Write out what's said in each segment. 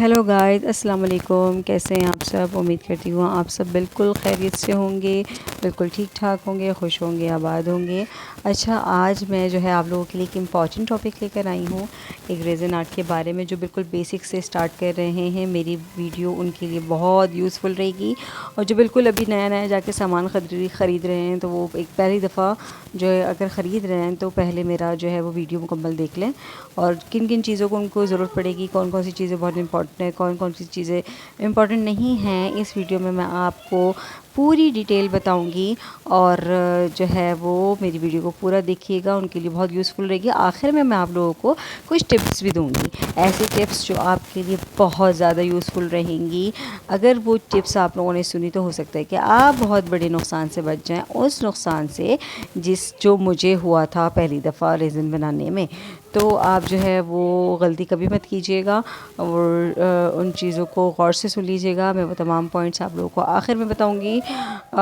Hello guys, अस्सलाम वालेकुम। कैसे हैं आप सब? उम्मीद करती हूँ आप सब बिल्कुल खैरियत से होंगे, बिल्कुल ठीक ठाक होंगे, खुश होंगे, आबाद होंगे। अच्छा, आज मैं जो है आप लोगों के लिए एक इम्पॉर्टेंट टॉपिक लेकर आई हूँ, एक रेज़न आर्ट के बारे में। जो बिल्कुल बेसिक से स्टार्ट कर रहे हैं, मेरी वीडियो उनके लिए बहुत यूज़फुल रहेगी। और जो बिल्कुल अभी नया नया जाके सामान ख़रीद रहे हैं, तो वो एक पहली दफ़ा जो है अगर ख़रीद रहे हैं तो पहले मेरा जो है वो वीडियो मुकम्मल देख लें, और किन किन चीज़ों को उनको ज़रूरत पड़ेगी, कौन कौन सी चीज़ें बहुत इंपॉर्टेंट है, कौन कौन सी चीज़ें इंपॉर्टेंट नहीं हैं। इस वीडियो में मैं आपको पूरी डिटेल बताऊंगी, और जो है वो मेरी वीडियो को पूरा देखिएगा, उनके लिए बहुत यूज़फुल रहेगी। आखिर में मैं आप लोगों को कुछ टिप्स भी दूंगी, ऐसे टिप्स जो आपके लिए बहुत ज़्यादा यूज़फुल रहेंगी। अगर वो टिप्स आप लोगों ने सुनी तो हो सकता है कि आप बहुत बड़े नुकसान से बच जाएं, उस नुकसान से जो मुझे हुआ था पहली दफ़ा रेज़न बनाने में। तो आप जो है वो गलती कभी मत कीजिएगा, और उन चीज़ों को गौर से सुन लीजिएगा। मैं वो तमाम पॉइंट्स आप लोगों को आखिर में बताऊंगी।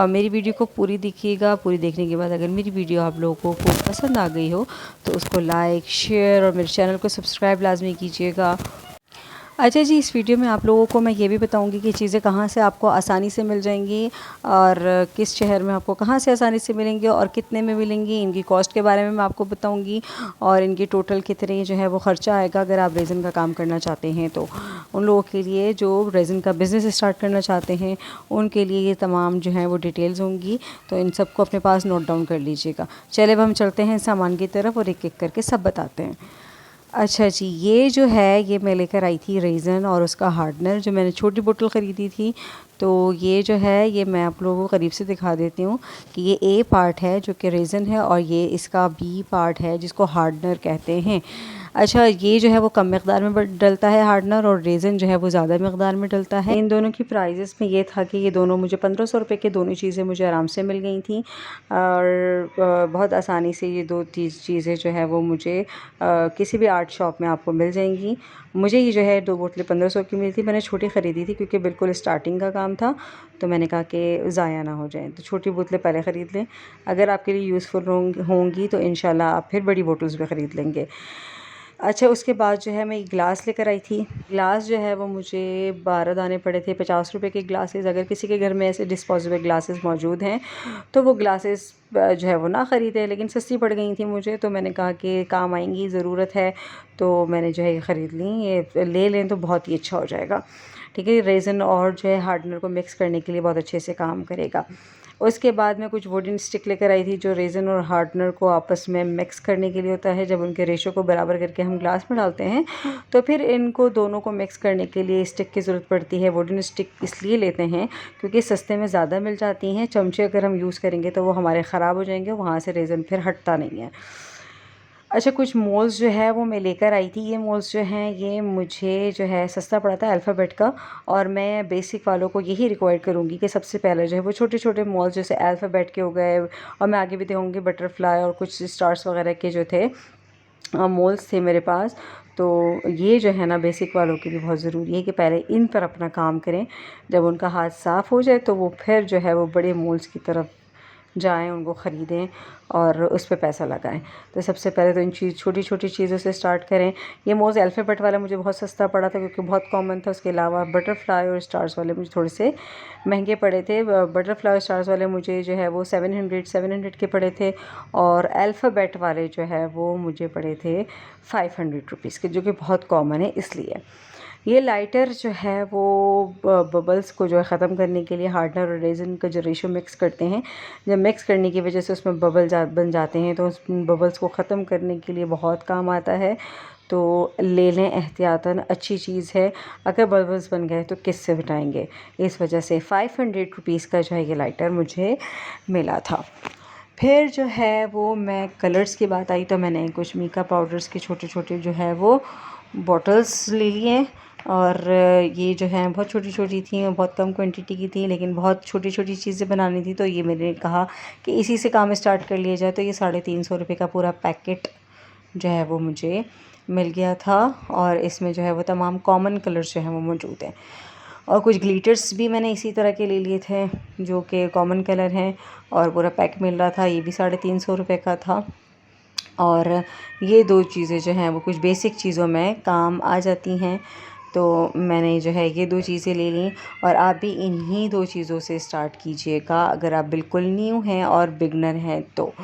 मेरी वीडियो को पूरी देखिएगा। पूरी देखने के बाद अगर मेरी वीडियो आप लोगों को पसंद आ गई हो तो उसको लाइक, शेयर और मेरे चैनल को सब्सक्राइब लाजमी कीजिएगा। अच्छा जी, इस वीडियो में आप लोगों को मैं ये भी बताऊंगी कि चीज़ें कहाँ से आपको आसानी से मिल जाएंगी, और किस शहर में आपको कहाँ से आसानी से मिलेंगी और कितने में मिलेंगी। इनकी कॉस्ट के बारे में मैं आपको बताऊंगी, और इनकी टोटल कितने जो है वो ख़र्चा आएगा अगर आप रेज़न का काम करना चाहते हैं। तो उन लोगों के लिए जो रेज़न का बिज़नेस स्टार्ट करना चाहते हैं, उनके लिए ये तमाम जो है वो डिटेल्स होंगी। तो इन सबको अपने पास नोट डाउन कर लीजिएगा। चले अब हम चलते हैं सामान की तरफ और एक एक करके सब बताते हैं। अच्छा जी, ये जो है ये मैं लेकर आई थी रेज़न और उसका हार्डनर, जो मैंने छोटी बोतल ख़रीदी थी। तो ये जो है ये मैं आप लोगों को करीब से दिखा देती हूँ कि ये ए पार्ट है जो कि रेज़न है, और ये इसका बी पार्ट है जिसको हार्डनर कहते हैं। अच्छा, ये जो है वो कम मकदार में डलता है हार्डनर, और रेज़न जो है वो ज़्यादा मकदार में डलता है। इन दोनों की प्राइजेस में ये था कि ये दोनों मुझे 1500 रुपये के दोनों चीज़ें मुझे आराम से मिल गई थी, और बहुत आसानी से ये दो चीज़ें जो है वो मुझे किसी भी आर्ट शॉप में आपको मिल जाएंगी। मुझे ये जो है 2 बोतलें 1500 की मिली थी। मैंने छोटी ख़रीदी थी क्योंकि बिल्कुल स्टार्टिंग का काम था, तो मैंने कहा कि ज़ाया ना हो जाए, तो छोटी बोतलें पहले ख़रीद लें। अगर आपके लिए यूज़फुल होंगी तो इंशाल्लाह आप फिर बड़ी बोतल्स भी ख़रीद लेंगे। अच्छा, उसके बाद जो है मैं एक गिलास लेकर आई थी। गिलास जो है वो मुझे 12 दाने पड़े थे, 50 रुपए के ग्लासेस। अगर किसी के घर में ऐसे डिस्पोजेबल ग्लासेस मौजूद हैं तो वो ग्लासेस जो है वो ना ख़रीदें, लेकिन सस्ती पड़ गई थी मुझे, तो मैंने कहा कि काम आएंगी, ज़रूरत है, तो मैंने जो है ये ख़रीद ली। ये ले लें तो बहुत ही अच्छा हो जाएगा। ठीक है, रेज़न और जो है हार्डनर को मिक्स करने के लिए बहुत अच्छे से काम करेगा। उसके बाद मैं कुछ वुडन स्टिक लेकर आई थी जो रेज़न और हार्डनर को आपस में मिक्स करने के लिए होता है। जब उनके रेशो को बराबर करके हम ग्लास में डालते हैं तो फिर इनको दोनों को मिक्स करने के लिए स्टिक की ज़रूरत पड़ती है। वुडन स्टिक इसलिए लेते हैं क्योंकि सस्ते में ज़्यादा मिल जाती हैं। चमचे अगर हम यूज़ करेंगे तो वो हमारे ख़राब हो जाएंगे, वहाँ से रेज़न फिर हटता नहीं है। अच्छा, कुछ मोल्स जो है वो मैं लेकर आई थी। ये मोल्स जो हैं ये मुझे जो है सस्ता पड़ा था अल्फ़ाबेट का, और मैं बेसिक वालों को यही रिकमेंड करूँगी कि सबसे पहले जो है वो छोटे छोटे मोल्स जैसे अल्फ़ाबेट के हो गए, और मैं आगे भी देखूँगी बटरफ्लाई और कुछ स्टार्स वगैरह के जो थे मोल्स थे मेरे पास। तो ये जो है ना बेसिक वालों के लिए बहुत ज़रूरी है कि पहले इन पर अपना काम करें। जब उनका हाथ साफ़ हो जाए तो वो फिर जो है वो बड़े मोल्स की तरफ जाएं, उनको ख़रीदें और उस पे पैसा लगाएं। तो सबसे पहले तो इन छोटी छोटी चीज़ों से स्टार्ट करें। ये मोज़ अल्फ़ाबेट वाला मुझे बहुत सस्ता पड़ा था क्योंकि बहुत कॉमन था। उसके अलावा बटरफ्लाई और स्टार्स वाले मुझे थोड़े से महंगे पड़े थे। बटरफ्लाई और स्टार्स वाले मुझे जो है वो 700 के पड़े थे, और अल्फ़ाबेट वाले जो है वो मुझे पड़े थे 500 रुपीज़ के, जो कि बहुत कॉमन है। इसलिए ये लाइटर जो है वो बबल्स को जो है ख़त्म करने के लिए हार्डनर और रेज़न का जो रेशो मिक्स करते हैं, जब मिक्स करने की वजह से उसमें बन जाते हैं, तो उस बबल्स को ख़त्म करने के लिए बहुत काम आता है। तो ले लें एहतियातन, अच्छी चीज़ है। अगर बबल्स बन गए तो किससे हटाएंगे। इस वजह से 500 रुपीज़ का जो है ये लाइटर मुझे मिला था। फिर जो है वो मैं कलर्स की बात आई तो मैंने कुछ मीका पाउडर्स के छोटे छोटे जो है वो बॉटल्स ले लिए, और ये जो है बहुत छोटी छोटी थी और बहुत कम क्वांटिटी की थी, लेकिन बहुत छोटी छोटी चीज़ें बनानी थी। तो ये मैंने कहा कि इसी से काम स्टार्ट कर लिया जाए। तो ये 350 रुपये का पूरा पैकेट जो है वो मुझे मिल गया था, और इसमें जो है वो तमाम कॉमन कलर्स जो हैं वो मौजूद हैं। और कुछ ग्लिटर्स भी मैंने इसी तरह के ले लिए थे जो कि कॉमन कलर हैं, और पूरा पैक मिल रहा था। ये भी 350 रुपये का था। और ये दो चीज़ें जो हैं वो कुछ बेसिक चीज़ों में काम आ जाती हैं। तो मैंने जो है ये 2 चीज़ें ले लीं और आप भी इन्हीं 2 चीज़ों से स्टार्ट कीजिएगा अगर आप बिल्कुल न्यू हैं और बिगनर हैं तो,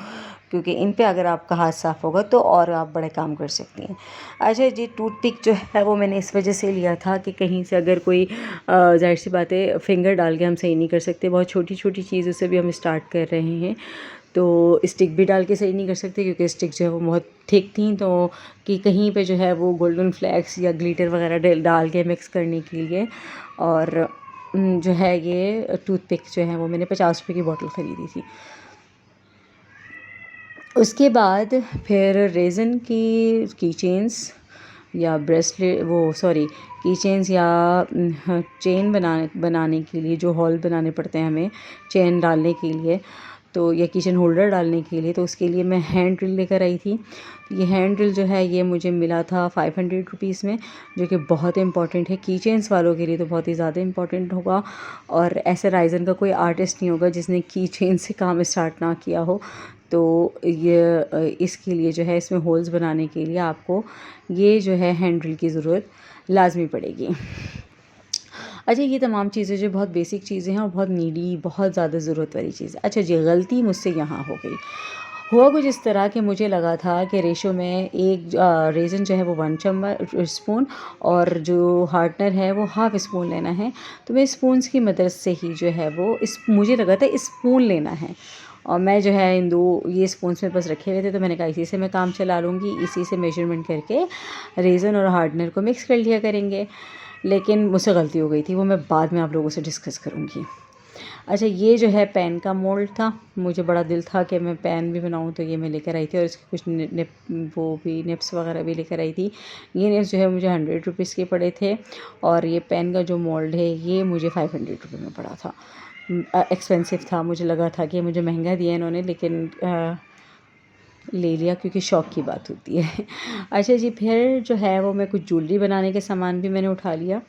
क्योंकि इन पे अगर आपका हाथ साफ़ होगा तो और आप बड़े काम कर सकती हैं। अच्छा जी, टूथपिक जो है वो मैंने इस वजह से लिया था कि कहीं से अगर कोई ज़ाहिर सी बात है फिंगर डाल के हम सही नहीं कर सकते, बहुत छोटी-छोटी चीज़ों से भी हम स्टार्ट कर रहे हैं। तो स्टिक भी डाल के सही नहीं कर सकते क्योंकि स्टिक जो है वो बहुत थिक थी, तो कि कहीं पे जो है वो गोल्डन फ्लेक्स या ग्लिटर वगैरह डाल के मिक्स करने के लिए। और जो है ये टूथपिक जो है वो मैंने 50 रुपये की बॉटल ख़रीदी थी। उसके बाद फिर रेज़न की चेन्स या ब्रेसलेट की चेन्स या चेन बनाने के लिए जो हॉल बनाने पड़ते हैं हमें चेन डालने के लिए, तो या किचन होल्डर डालने के लिए, तो उसके लिए मैं हैंड ड्रिल लेकर आई थी। ये हैंड ड्रिल जो है ये मुझे मिला था 500 रुपीज़ में, जो कि बहुत इम्पॉर्टेंट है की चेन्स वालों के लिए, तो बहुत ही ज़्यादा इम्पॉर्टेंट होगा। और ऐसे राइज़न का कोई आर्टिस्ट नहीं होगा जिसने की चेन से काम स्टार्ट ना किया हो। तो ये इसके लिए जो है इसमें होल्स बनाने के लिए आपको ये जो है हैंड ड्रिल की ज़रूरत लाजमी पड़ेगी। अच्छा, ये तमाम चीज़ें जो बहुत बेसिक चीज़ें हैं और बहुत नीडी, बहुत ज़्यादा ज़रूरत वाली चीज़ है। अच्छा जी, गलती मुझसे यहाँ हो गई। हुआ कुछ इस तरह कि मुझे लगा था कि रेशो में एक रेज़न जो है वो 1 स्पून और जो हार्डनर है वो हाफ़ स्पून लेना है। तो मैं स्पून्स की मदद से ही जो है वो मुझे लगा था स्पून लेना है, और मैं जो है इन 2 ये स्पून्स मेरे पास रखे हुए थे, तो मैंने कहा इसी से मैं काम चला लूँगी, इसी से मेजरमेंट करके रेज़न और हार्डनर को मिक्स कर लिया करेंगे। लेकिन मुझसे गलती हो गई थी, वो मैं बाद में आप लोगों से डिस्कस करूँगी। अच्छा, ये जो है पेन का मोल्ड था, मुझे बड़ा दिल था कि मैं पेन भी बनाऊँ, तो ये मैं लेकर आई थी और इसके कुछ निप्स वगैरह भी लेकर आई थी। ये निप्स जो है मुझे 100 रुपीज़ के पड़े थे, और ये पेन का जो मोल्ड है ये मुझे 500 रुपये में पड़ा था। एक्सपेंसिव था, मुझे लगा था कि मुझे महंगा दिया इन्होंने, लेकिन ले लिया क्योंकि शौक़ की बात होती है। अच्छा जी, फिर जो है वो मैं कुछ ज्वेलरी बनाने के सामान भी मैंने उठा लिया।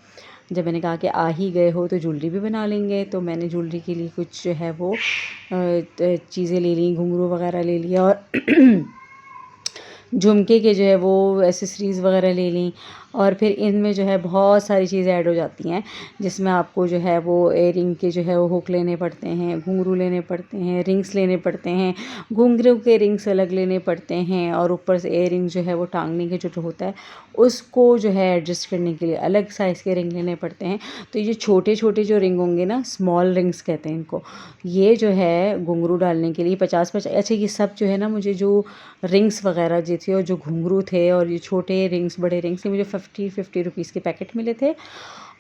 जब मैंने कहा कि आ ही गए हो तो ज्वेलरी भी बना लेंगे, तो मैंने ज्वेलरी के लिए कुछ जो है वो चीज़ें ले ली, घुंघरू वगैरह ले लिया और झुमके के जो है वो एसेसरीज़ वगैरह ले लीं। और फिर इनमें जो है बहुत सारी चीज़ें ऐड हो जाती हैं, जिसमें आपको जो है वो इयररिंग के जो है वो हुक लेने पड़ते हैं, घुंघरू लेने पड़ते हैं, रिंग्स लेने पड़ते हैं, घुंघरू के रिंग्स अलग लेने पड़ते हैं, और ऊपर से इयररिंग जो है वो टांगने के जो होता है उसको जो है एडजस्ट करने के लिए अलग साइज़ के रिंग लेने पड़ते हैं। तो ये छोटे छोटे जो रिंग होंगे ना, स्मॉल रिंग्स कहते हैं इनको, ये जो है घुंघरू डालने के लिए 50-50। अच्छा, ये सब जो है ना, मुझे जो रिंग्स वगैरह जो थी और जो घुंघरू थे और ये छोटे रिंग्स बड़े रिंग्स, ये मुझे 50 रुपीज़ के पैकेट मिले थे।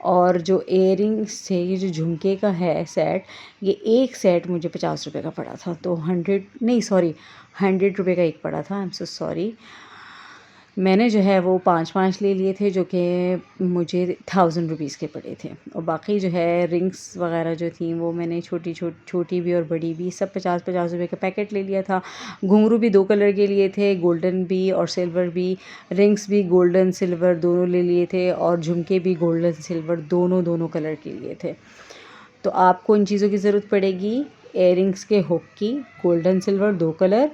और जो इयररिंग्स थे, ये जो झुमके का है सेट, ये एक सेट मुझे 50 रुपये का पड़ा था। तो 100 रुपये का एक पड़ा था। I am so sorry. मैंने जो है वो 5-5 ले लिए थे, जो कि मुझे 1000 रुपीज़ के पड़े थे। और बाकी जो है रिंग्स वगैरह जो थी वो मैंने छोटी भी और बड़ी भी सब 50-50 रुपये का पैकेट ले लिया था। घुंघरू भी 2 कलर के लिए थे, गोल्डन भी और सिल्वर भी। रिंग्स भी गोल्डन सिल्वर दोनों ले लिए थे, और झुमके भी गोल्डन सिल्वर दोनों कलर के लिए थे। तो आपको इन चीज़ों की ज़रूरत पड़ेगी, इयररिंग्स के हुक की गोल्डन सिल्वर 2 कलर,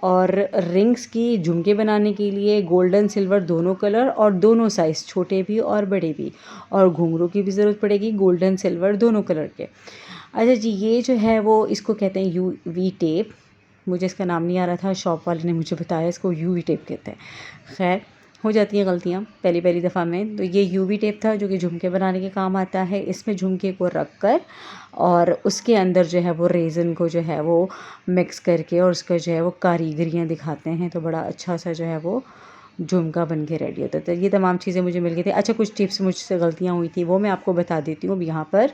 और रिंग्स की झुमके बनाने के लिए गोल्डन सिल्वर दोनों कलर और दोनों साइज़, छोटे भी और बड़े भी। और घुंघरू की भी ज़रूरत पड़ेगी गोल्डन सिल्वर दोनों कलर के। अच्छा जी, ये जो है वो इसको कहते हैं UV टेप। मुझे इसका नाम नहीं आ रहा था, शॉप वाले ने मुझे बताया इसको UV टेप कहते हैं। खैर, हो जाती हैं गलतियाँ पहली दफ़ा में। तो ये UV टेप था जो कि झुमके बनाने के काम आता है। इसमें झुमके को रख कर और उसके अंदर जो है वो रेज़न को जो है वो मिक्स करके और उसका जो है वो कारीगरियाँ दिखाते हैं, तो बड़ा अच्छा सा जो है वो झुमका बन के रेडी होता है। तो ये तमाम चीज़ें मुझे मिल गई थी। अच्छा, कुछ टिप्स मुझसे गलतियाँ हुई थी वो मैं आपको बता देती हूँ अब यहाँ पर।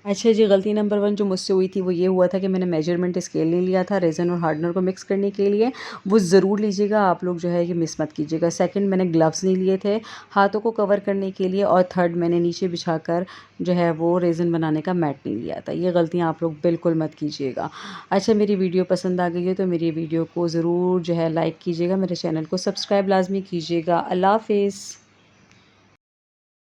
अच्छा जी, गलती नंबर 1 जो मुझसे हुई थी वो ये हुआ था कि मैंने मेजरमेंट स्केल नहीं लिया था रेज़न और हार्डनर को मिक्स करने के लिए। वो ज़रूर लीजिएगा, आप लोग जो है कि मिस मत कीजिएगा। सेकंड, मैंने ग्लव्स नहीं लिए थे हाथों को कवर करने के लिए। और थर्ड, मैंने नीचे बिछाकर जो है वो रेज़न बनाने का मैट नहीं लिया था। ये गलतियाँ आप लोग बिल्कुल मत कीजिएगा। अच्छा, मेरी वीडियो पसंद आ गई है तो मेरी वीडियो को ज़रूर जो है लाइक कीजिएगा, मेरे चैनल को सब्सक्राइब लाजमी कीजिएगा। अल्लाह हाफ़िज़।